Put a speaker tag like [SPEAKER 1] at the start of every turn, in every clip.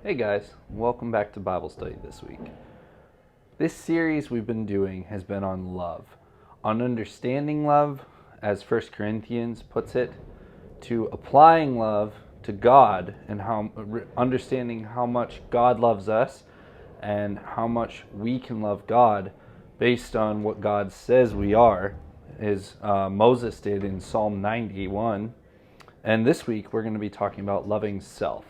[SPEAKER 1] Hey guys, welcome back to Bible study this week. This series we've been doing has been on love, on understanding love, as 1 Corinthians puts it, to applying love to God and how understanding how much God loves us and how much we can love God based on what God says we are, as Moses did in Psalm 91. And this week we're going to be talking about loving self.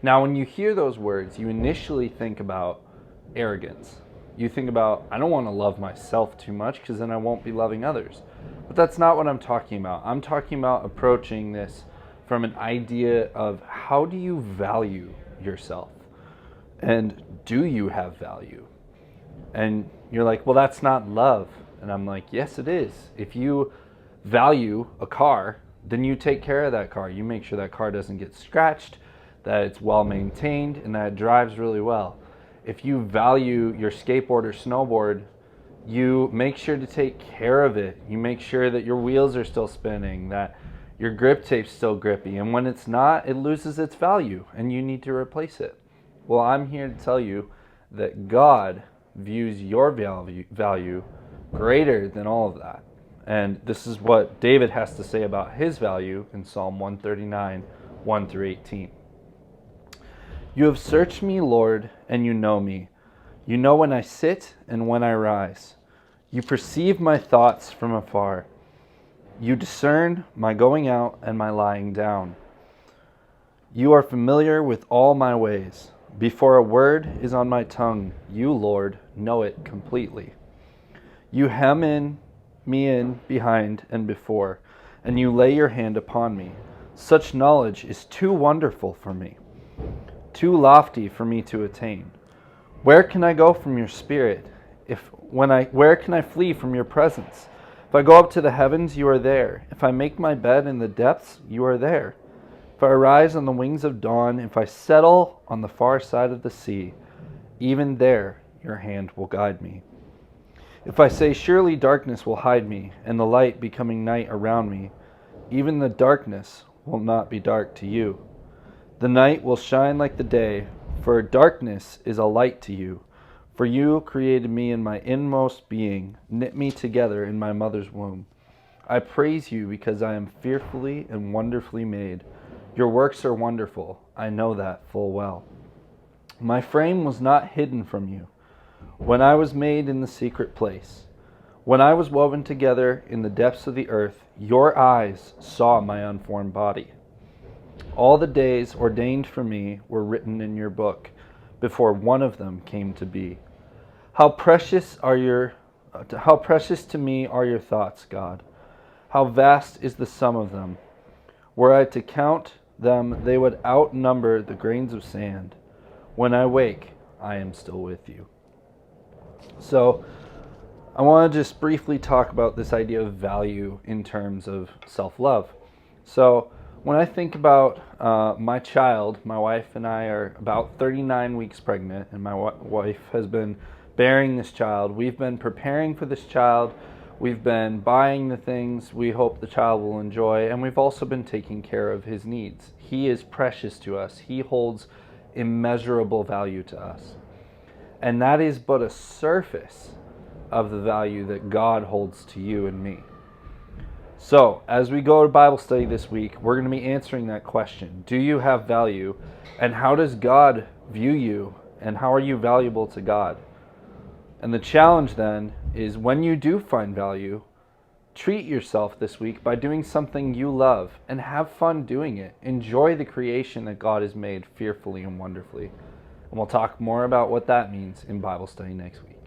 [SPEAKER 1] Now, when you hear those words, you initially think about arrogance. You think about, I don't want to love myself too much because then I won't be loving others. But that's not what I'm talking about. I'm talking about approaching this from an idea of how do you value yourself? And do you have value? And you're like, well, that's not love. And I'm like, yes, it is. If you value a car, then you take care of that car. You make sure that car doesn't get scratched, that it's well maintained, and that it drives really well. If you value your skateboard or snowboard, you make sure to take care of it. You make sure that your wheels are still spinning, that your grip tape's still grippy, and when it's not, it loses its value, and you need to replace it. Well, I'm here to tell you that God views your value greater than all of that. And this is what David has to say about his value in Psalm 139, 1 through 18. You have searched me, Lord, and you know me. You know when I sit and when I rise. You perceive my thoughts from afar. You discern my going out and my lying down. You are familiar with all my ways. Before a word is on my tongue, you, Lord, know it completely. You hem me in behind and before, and you lay your hand upon me. Such knowledge is too wonderful for me, too lofty for me to attain. Where can I go from your spirit? Where can I flee from your presence? If I go up to the heavens, you are there. If I make my bed in the depths, you are there. If I rise on the wings of dawn, if I settle on the far side of the sea, even there your hand will guide me. If I say, surely darkness will hide me, and the light becoming night around me, even the darkness will not be dark to you. The night will shine like the day, for darkness is a light to you. For you created me in my inmost being, knit me together in my mother's womb. I praise you because I am fearfully and wonderfully made. Your works are wonderful, I know that full well. My frame was not hidden from you when I was made in the secret place. When I was woven together in the depths of the earth, your eyes saw my unformed body. All the days ordained for me were written in your book, before one of them came to be. How precious to me are your thoughts, God. How vast is the sum of them. Were I to count them, they would outnumber the grains of sand. When I wake, I am still with you. So, I want to just briefly talk about this idea of value in terms of self-love. So, when I think about my child, my wife and I are about 39 weeks pregnant, and my wife has been bearing this child. We've been preparing for this child. We've been buying the things we hope the child will enjoy, and we've also been taking care of his needs. He is precious to us. He holds immeasurable value to us. And that is but a surface of the value that God holds to you and me. So, as we go to Bible study this week, we're going to be answering that question. Do you have value? And how does God view you? And how are you valuable to God? And the challenge then is when you do find value, treat yourself this week by doing something you love and have fun doing it. Enjoy the creation that God has made fearfully and wonderfully. And we'll talk more about what that means in Bible study next week.